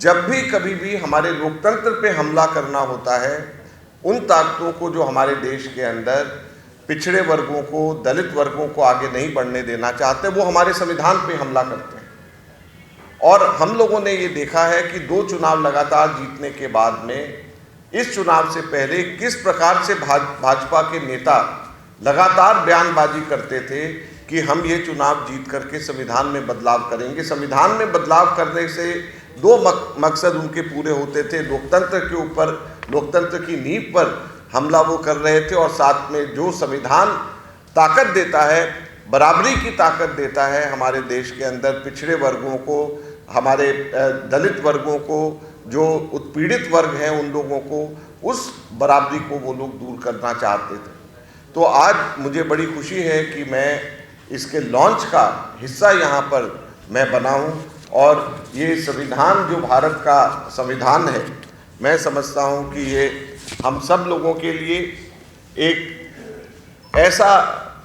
जब भी कभी भी हमारे लोकतंत्र पे हमला करना होता है, उन ताकतों को जो हमारे देश के अंदर पिछड़े वर्गों को, दलित वर्गों को आगे नहीं बढ़ने देना चाहते, वो हमारे संविधान पे हमला करते हैं। और हम लोगों ने ये देखा है कि 2 चुनाव लगातार जीतने के बाद में, इस चुनाव से पहले किस प्रकार से भाजपा के नेता लगातार बयानबाजी करते थे कि हम ये चुनाव जीत करके संविधान में बदलाव करेंगे। संविधान में बदलाव करने से 2 मकसद उनके पूरे होते थे। लोकतंत्र के ऊपर, लोकतंत्र की नींव पर हमला वो कर रहे थे, और साथ में जो संविधान ताकत देता है, बराबरी की ताकत देता है हमारे देश के अंदर पिछड़े वर्गों को, हमारे दलित वर्गों को, जो उत्पीड़ित वर्ग हैं उन लोगों को, उस बराबरी को वो लोग दूर करना चाहते थे। तो आज मुझे बड़ी खुशी है कि मैं इसके लॉन्च का हिस्सा यहाँ पर मैं बना हूँ, और ये संविधान जो भारत का संविधान है, मैं समझता हूँ कि ये हम सब लोगों के लिए एक ऐसा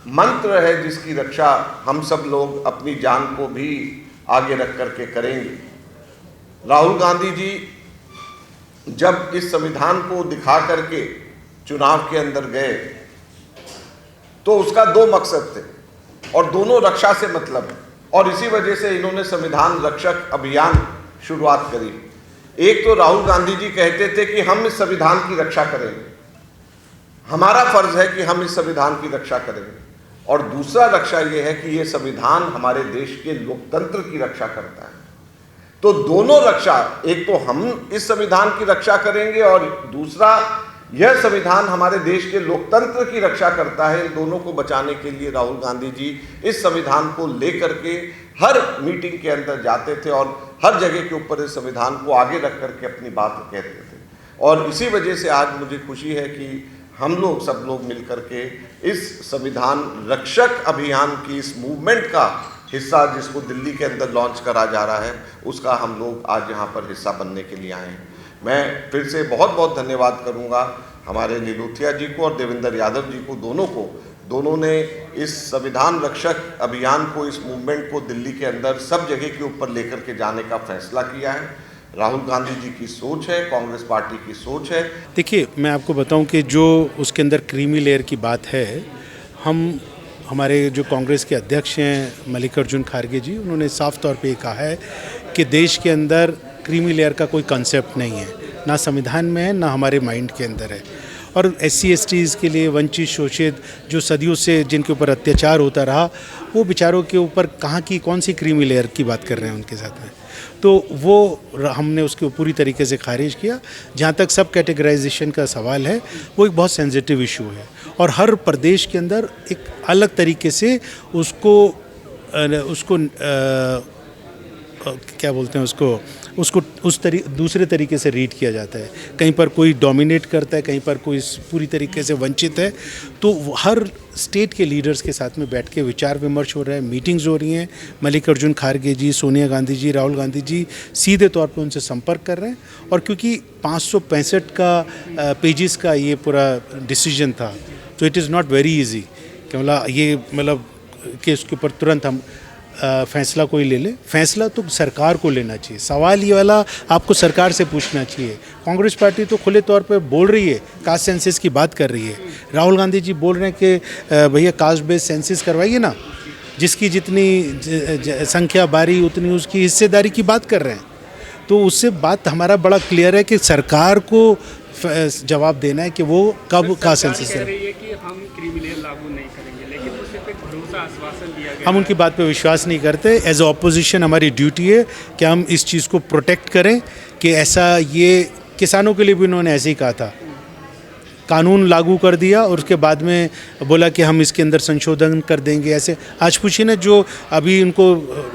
मंत्र है जिसकी रक्षा हम सब लोग अपनी जान को भी आगे रख करके करेंगे। राहुल गांधी जी जब इस संविधान को दिखा करके चुनाव के अंदर गए, तो उसका 2 मकसद थे, और दोनों रक्षा से मतलब है, और इसी वजह से इन्होंने संविधान रक्षक अभियान शुरुआत करी। एक तो राहुल गांधी जी कहते थे कि हम इस संविधान की रक्षा करेंगे, हमारा फर्ज है कि हम इस संविधान की रक्षा करेंगे, और दूसरा रक्षा यह है कि यह संविधान हमारे देश के लोकतंत्र की रक्षा करता है। तो दोनों रक्षा, एक तो हम इस संविधान की रक्षा करेंगे, और दूसरा यह संविधान हमारे देश के लोकतंत्र की रक्षा करता है। इन दोनों को बचाने के लिए राहुल गांधी जी इस संविधान को लेकर के हर मीटिंग के अंदर जाते थे, और हर जगह के ऊपर इस संविधान को आगे रख करके अपनी बात कहते थे। और इसी वजह से आज मुझे खुशी है कि हम लोग सब लोग मिलकर के इस संविधान रक्षक अभियान की इस मूवमेंट का हिस्सा, जिसको दिल्ली के अंदर लॉन्च करा जा रहा है, उसका हम लोग आज यहाँ पर हिस्सा बनने के लिए आए हैं। मैं फिर से बहुत बहुत धन्यवाद करूँगा हमारे नीलोथिया जी को और देवेंद्र यादव जी को, दोनों ने इस संविधान रक्षक अभियान को, इस मूवमेंट को दिल्ली के अंदर सब जगह के ऊपर लेकर के जाने का फैसला किया है। राहुल गांधी जी की सोच है, कांग्रेस पार्टी की सोच है। देखिए, मैं आपको बताऊं कि जो उसके अंदर क्रीमी लेयर की बात है, हमारे जो कांग्रेस के अध्यक्ष हैं मल्लिकार्जुन खड़गे जी, उन्होंने साफ तौर पे कहा है कि देश के अंदर क्रीमी लेयर का कोई कंसेप्ट नहीं है, ना संविधान में है, ना हमारे माइंड के अंदर है। और SC STs के लिए, वंचित शोषित, जो सदियों से जिनके ऊपर अत्याचार होता रहा, वो बेचारों के ऊपर कौन सी क्रीमी लेयर की बात कर रहे हैं उनके साथ में। तो वो हमने उसको पूरी तरीके से खारिज किया। जहाँ तक सब कैटेगराइजेशन का सवाल है, वो एक बहुत सेंसिटिव इशू है, और हर प्रदेश के अंदर एक अलग तरीके से उसको क्या बोलते हैं, उसको दूसरे तरीके से रीड किया जाता है। कहीं पर कोई डोमिनेट करता है, कहीं पर कोई पूरी तरीके से वंचित है। तो हर स्टेट के लीडर्स के साथ में बैठ के विचार विमर्श हो रहा है, मीटिंग्स हो रही हैं। मल्लिकार्जुन खड़गे जी, सोनिया गांधी जी, राहुल गांधी जी सीधे तौर पे उनसे संपर्क कर रहे हैं। और क्योंकि 565 का पेजेस का ये पूरा डिसीजन था, तो it is not very easy कि उसके ऊपर तुरंत हम फैसला कोई ले ले। फैसला तो सरकार को लेना चाहिए। सवाल ये वाला आपको सरकार से पूछना चाहिए। कांग्रेस पार्टी तो खुले तौर पे बोल रही है, कास्ट सेंसस की बात कर रही है। राहुल गांधी जी बोल रहे हैं कि भैया कास्ट बेस्ड सेंसस करवाइए ना, जिसकी जितनी संख्या बारी उतनी उसकी हिस्सेदारी की बात कर रहे हैं। तो उससे बात हमारा बड़ा क्लियर है कि सरकार को जवाब देना है कि वो कब कास्ट सेंसस करें। हम उनकी बात पे विश्वास नहीं करते। एज ए ऑपोजिशन हमारी ड्यूटी है कि हम इस चीज़ को प्रोटेक्ट करें कि ऐसा, ये किसानों के लिए भी उन्होंने ऐसे ही कहा था, कानून लागू कर दिया और उसके बाद में बोला कि हम इसके अंदर संशोधन कर देंगे। ऐसे आज पूछिए ना, जो अभी उनको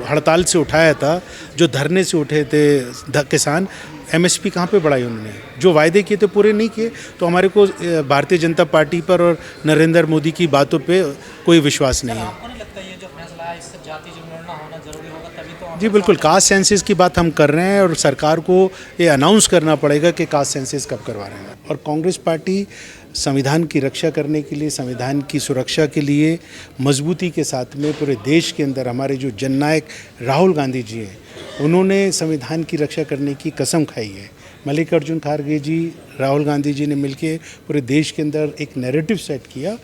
हड़ताल से उठाया था, जो धरने से उठे थे किसान, MSP कहाँ पे बढ़ाई उन्होंने? जो वायदे किए थे पूरे नहीं किए। तो हमारे को भारतीय जनता पार्टी पर और नरेंद्र मोदी की बातों पे कोई विश्वास नहीं है। जी बिल्कुल, कास्ट सेंसस की बात हम कर रहे हैं, और सरकार को ये अनाउंस करना पड़ेगा कि कास्ट सेंसस कब करवा रहे हैं। और कांग्रेस पार्टी संविधान की रक्षा करने के लिए, संविधान की सुरक्षा के लिए मजबूती के साथ में पूरे देश के अंदर हमारे जो जननायक राहुल गांधी जी हैं, उन्होंने संविधान की रक्षा करने की कसम खाई है। मल्लिकार्जुन खड़गे जी, राहुल गांधी जी ने मिलकर पूरे देश के अंदर एक नैरेटिव सेट किया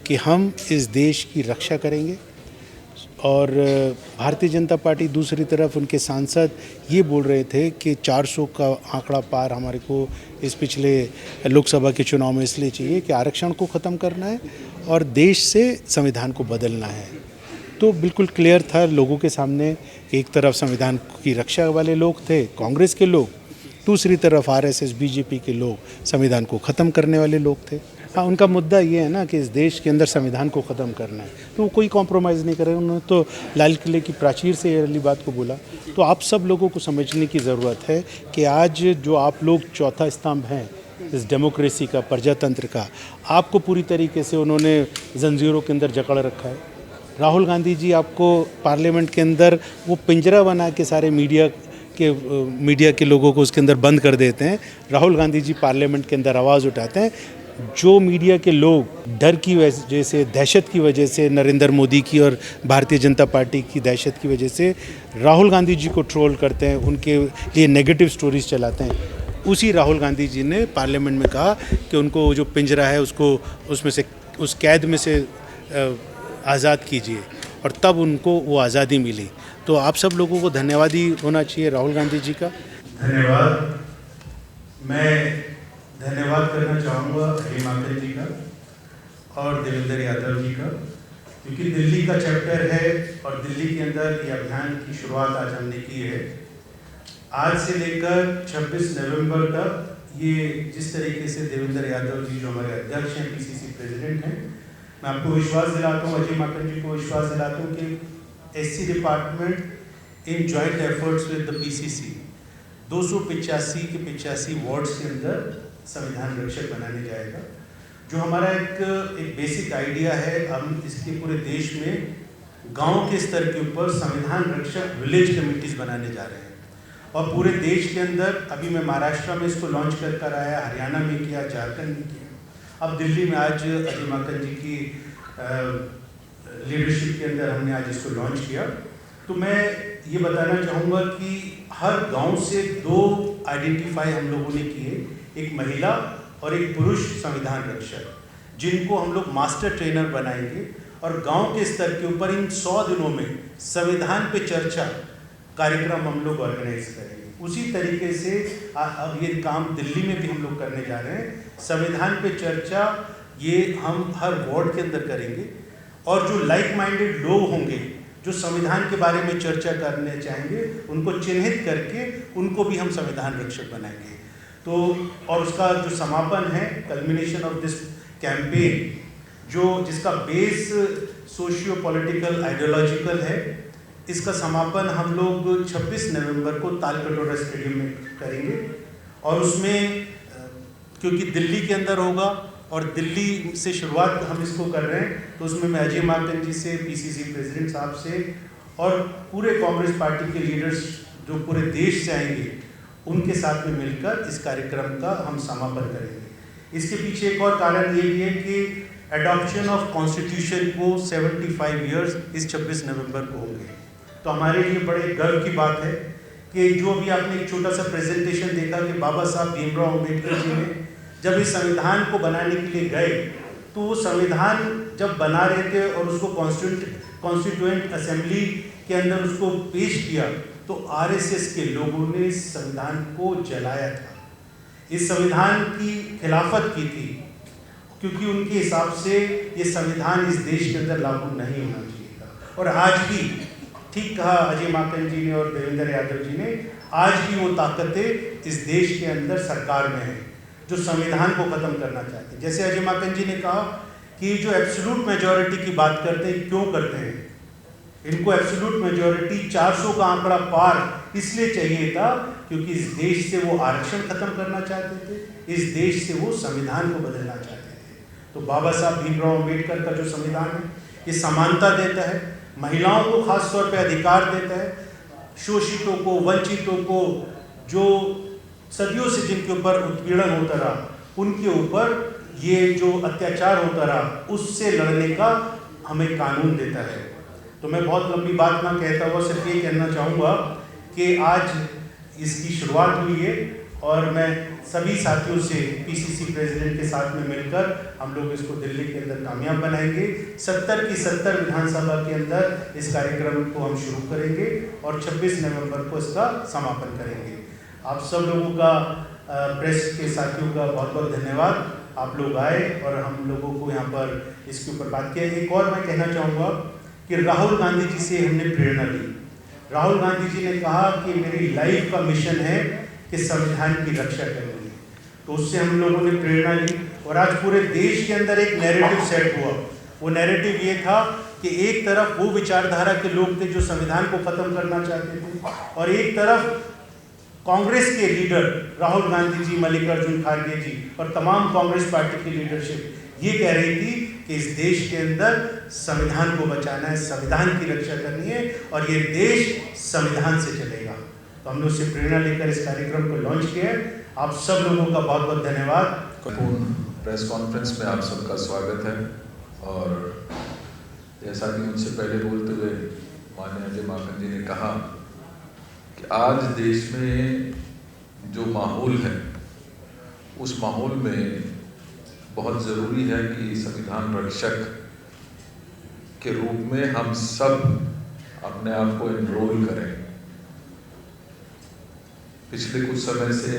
कि हम इस देश की रक्षा करेंगे। और भारतीय जनता पार्टी दूसरी तरफ उनके सांसद ये बोल रहे थे कि 400 का आंकड़ा पार हमारे को इस पिछले लोकसभा के चुनाव में इसलिए चाहिए कि आरक्षण को ख़त्म करना है और देश से संविधान को बदलना है। तो बिल्कुल क्लियर था लोगों के सामने कि एक तरफ संविधान की रक्षा वाले लोग थे, कांग्रेस के लोग, दूसरी तरफ आरएसएस बीजेपी के लोग संविधान को ख़त्म करने वाले लोग थे। हाँ, उनका मुद्दा ये है ना कि इस देश के अंदर संविधान को ख़त्म करना है, तो वो कोई कॉम्प्रोमाइज़ नहीं करे। उन्होंने तो लाल किले की प्राचीर से ये वाली बात को बोला। तो आप सब लोगों को समझने की ज़रूरत है कि आज जो आप लोग चौथा स्तंभ हैं इस डेमोक्रेसी का, प्रजातंत्र का, आपको पूरी तरीके से उन्होंने जंजीरों के अंदर जकड़ रखा है। राहुल गांधी जी आपको पार्लियामेंट के अंदर वो पिंजरा बना के सारे मीडिया के लोगों को उसके अंदर बंद कर देते हैं। राहुल गांधी जी पार्लियामेंट के अंदर आवाज़ उठाते हैं। जो मीडिया के लोग डर की वजह से, दहशत की वजह से, नरेंद्र मोदी की और भारतीय जनता पार्टी की दहशत की वजह से राहुल गांधी जी को ट्रोल करते हैं, उनके लिए नेगेटिव स्टोरीज चलाते हैं, उसी राहुल गांधी जी ने पार्लियामेंट में कहा कि उनको जो पिंजरा है उसको उसमें से, उस कैद में से आज़ाद कीजिए, और तब उनको वो आज़ादी मिली। तो आप सब लोगों को धन्यवाद ही होना चाहिए राहुल गांधी जी का। धन्यवाद। मैं धन्यवाद करना चाहूँगा हिमाचल जी का और देवेंद्र यादव जी का, क्योंकि दिल्ली का चैप्टर है और दिल्ली के अंदर ये अभियान की शुरुआत आज हमने की है। आज से लेकर 26 नवंबर तक ये जिस तरीके से देवेंद्र यादव जी जो हमारे अध्यक्ष हैं, पीसीसी प्रेसिडेंट हैं, मैं आपको विश्वास दिलाता हूँ, अजय माकन जी को विश्वास दिलाता हूँ कि SC department in joint efforts with the PCC 285 के 85 वार्ड्स के अंदर संविधान रक्षक बनाने जाएगा। जो हमारा एक बेसिक आइडिया है, हम इसके पूरे देश में गांव के स्तर के ऊपर संविधान रक्षक विलेज कमेटीज बनाने जा रहे हैं, और पूरे देश के अंदर अभी मैं महाराष्ट्र में इसको लॉन्च कर आया, हरियाणा में किया, झारखंड में किया, अब दिल्ली में आज अजय माकन जी की लीडरशिप के अंदर हमने आज इसको लॉन्च किया। तो मैं ये बताना चाहूँगा कि हर गांव से 2 आइडेंटिफाई हम लोगों ने किए, एक महिला और एक पुरुष संविधान रक्षक, जिनको हम लोग मास्टर ट्रेनर बनाएंगे, और गांव के स्तर के ऊपर इन 100 दिनों में संविधान पे चर्चा कार्यक्रम हम लोग ऑर्गेनाइज करेंगे। उसी तरीके से अब ये काम दिल्ली में भी हम लोग करने जा रहे हैं। संविधान पे चर्चा ये हम हर वार्ड के अंदर करेंगे, और जो लाइक माइंडेड लोग होंगे जो संविधान के बारे में चर्चा करने चाहेंगे, उनको चिन्हित करके उनको भी हम संविधान रक्षक बनाएंगे। तो और उसका जो समापन है, कल्मिनेशन ऑफ दिस कैंपेन, जिसका बेस सोशियो पॉलिटिकल आइडियोलॉजिकल है, इसका समापन हम लोग 26 नवंबर को तालकटोरा स्टेडियम में करेंगे। और उसमें क्योंकि दिल्ली के अंदर होगा और दिल्ली से शुरुआत हम इसको कर रहे हैं, तो उसमें मैं अजय माकन जी से, पीसीसी प्रेसिडेंट साहब से, और पूरे कांग्रेस पार्टी के लीडर्स जो पूरे देश से आएंगे, उनके साथ में मिलकर इस कार्यक्रम का हम समापन करेंगे। इसके पीछे एक और कारण ये भी है कि एडॉप्शन ऑफ कॉन्स्टिट्यूशन को 75 ईयर्स इस 26 नवंबर को होंगे। तो हमारे लिए बड़े गर्व की बात है कि जो भी आपने एक छोटा सा प्रेजेंटेशन देखा कि बाबा साहब भीमराव अम्बेडकर जी ने जब इस संविधान को बनाने के लिए गए, तो वो संविधान जब बना रहे थे और उसको कॉन्स्टिट्यूएंट असेंबली के अंदर उसको पेश किया, तो आरएसएस के लोगों ने इस संविधान को जलाया था, इस संविधान की खिलाफत की थी, क्योंकि उनके हिसाब से ये संविधान इस देश के अंदर लागू नहीं होना चाहिए था। और आज भी, ठीक कहा अजय माकन जी ने और देवेंद्र यादव जी ने, आज भी वो ताकतें इस देश के अंदर सरकार में है जो संविधान को खत्म करना चाहते हैं। जैसे अजय माकन जी ने कहा कि जो एब्सोल्यूट मेजॉरिटी की बात करते हैं, क्यों करते हैं, इनको एब्सोल्यूट मेजॉरिटी 400 का आंकड़ा पार इसलिए चाहिए था क्योंकि इस देश से वो आरक्षण खत्म करना चाहते थे, इस देश से वो संविधान को बदलना चाहते थे। तो बाबा साहब भीमराव अम्बेडकर का जो संविधान है, ये समानता देता है, महिलाओं को खास तौर पे अधिकार देता है, शोषितों को, वंचितों को, जो सदियों से जिनके ऊपर उत्पीड़न होता रहा, उनके ऊपर ये जो अत्याचार होता रहा उससे लड़ने का हमें कानून देता है। तो मैं बहुत लंबी बात ना कहता हुआ सिर्फ ये कहना चाहूँगा कि आज इसकी शुरुआत हुई है और मैं सभी साथियों से पीसीसी प्रेसिडेंट के साथ में मिलकर हम लोग इसको दिल्ली के अंदर कामयाब बनाएंगे। 70 की 70 विधानसभा के अंदर इस कार्यक्रम को हम शुरू करेंगे और 26 नवंबर को इसका समापन करेंगे। आप सब लोगों का प्रेस के साथियों का बहुत बहुत धन्यवाद। आप लोग आए और हम लोगों को यहाँ पर इसके ऊपर बात किया। एक और मैं कहना चाहूँगा कि राहुल गांधी जी से हमने प्रेरणा ली। राहुल गांधी जी ने कहा कि मेरी लाइफ का मिशन है कि संविधान की रक्षा करनी है, तो उससे हम लोगों ने प्रेरणा ली और आज पूरे देश के अंदर एक नैरेटिव सेट हुआ। वो नैरेटिव ये था कि एक तरफ वो विचारधारा के लोग थे जो संविधान को खत्म करना चाहते थे और एक तरफ कांग्रेस के लीडर राहुल गांधी जी, मल्लिकार्जुन खड़गे जी और तमाम कांग्रेस पार्टी की लीडरशिप ये कह रही थी कि इस देश के अंदर संविधान को बचाना है, संविधान की रक्षा करनी है और ये देश संविधान से चलेगा। तो हमने उससे प्रेरणा लेकर इस कार्यक्रम को लॉन्च किया है। आप सब लोगों का बहुत बहुत धन्यवाद। प्रेस कॉन्फ्रेंस में आप सबका स्वागत है और जैसा कि मुझसे पहले बोलते हुए माननीय अजय माकन जी ने कहा कि आज देश में जो माहौल है उस माहौल में बहुत ज़रूरी है कि संविधान रक्षक के रूप में हम सब अपने आप को एनरोल करें। पिछले कुछ समय से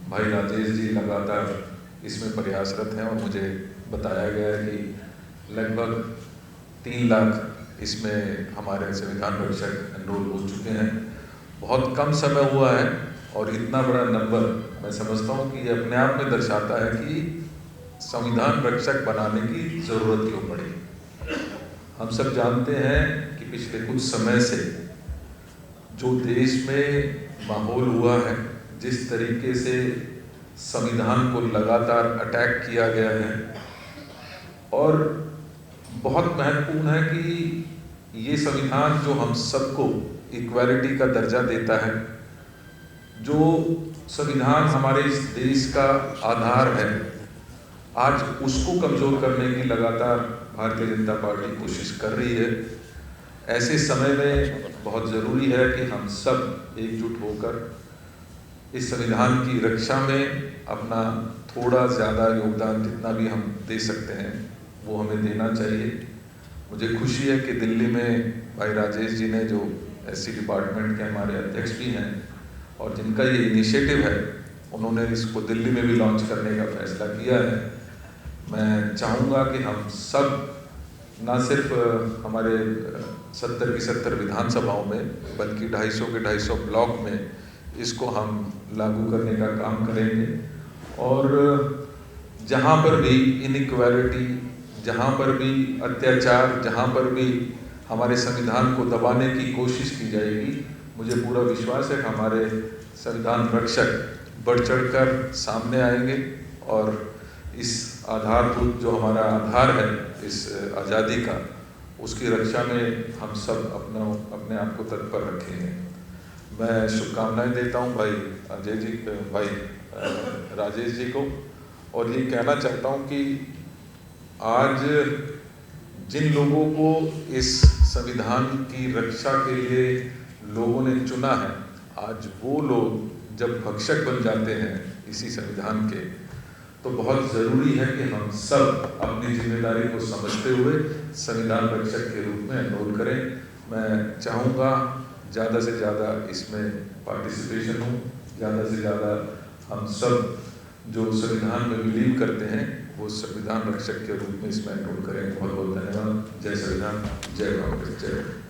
भाई राजेश जी लगातार इसमें प्रयासरत हैं और मुझे बताया गया है कि लगभग 3 लाख इसमें हमारे संविधान रक्षक एनरोल हो चुके हैं। बहुत कम समय हुआ है और इतना बड़ा नंबर मैं समझता हूँ कि ये अपने आप में दर्शाता है कि संविधान रक्षक बनाने की ज़रूरत क्यों पड़ी। हम सब जानते हैं कि पिछले कुछ समय से जो देश में माहौल हुआ है, जिस तरीके से संविधान को लगातार अटैक किया गया है और बहुत महत्वपूर्ण है कि ये संविधान जो हम सबको इक्वालिटी का दर्जा देता है, जो संविधान हमारे इस देश का आधार है, आज उसको कमज़ोर करने की लगातार भारतीय जनता पार्टी कोशिश कर रही है। ऐसे समय में बहुत ज़रूरी है कि हम सब एकजुट होकर इस संविधान की रक्षा में अपना थोड़ा ज़्यादा योगदान जितना भी हम दे सकते हैं वो हमें देना चाहिए। मुझे खुशी है कि दिल्ली में भाई राजेश जी ने, जो एससी डिपार्टमेंट के हमारे अध्यक्ष भी हैं और जिनका ये इनिशिएटिव है, उन्होंने इसको दिल्ली में भी लॉन्च करने का फैसला किया है। मैं चाहूँगा कि हम सब ना सिर्फ हमारे 70 की 70 विधानसभाओं में बल्कि 250 के 250 ब्लॉक में इसको हम लागू करने का काम करेंगे और जहाँ पर भी इनइक्वालिटी, जहाँ पर भी अत्याचार, जहाँ पर भी हमारे संविधान को दबाने की कोशिश की जाएगी, मुझे पूरा विश्वास है कि हमारे संविधान रक्षक बढ़ चढ़कर सामने आएंगे और इस आधारभूत जो हमारा आधार है इस आज़ादी का, उसकी रक्षा में हम सब अपने आप को तत्पर रखेंगे। मैं शुभकामनाएं देता हूं भाई अजय जी, भाई राजेश जी को, और ये कहना चाहता हूं कि आज जिन लोगों को इस संविधान की रक्षा के लिए लोगों ने चुना है, आज वो लोग जब भक्षक बन जाते हैं इसी संविधान के, तो बहुत ज़रूरी है कि हम सब अपनी जिम्मेदारी को समझते हुए संविधान रक्षक के रूप में एनरोल करें। मैं चाहूँगा ज़्यादा से ज़्यादा इसमें पार्टिसिपेशन हो, ज़्यादा से ज़्यादा हम सब जो संविधान में बिलीव करते हैं वो संविधान रक्षक के रूप में इसमें एनरोल करें। बहुत बहुत धन्यवाद। जय संविधान, जय कांग्रेस, जय।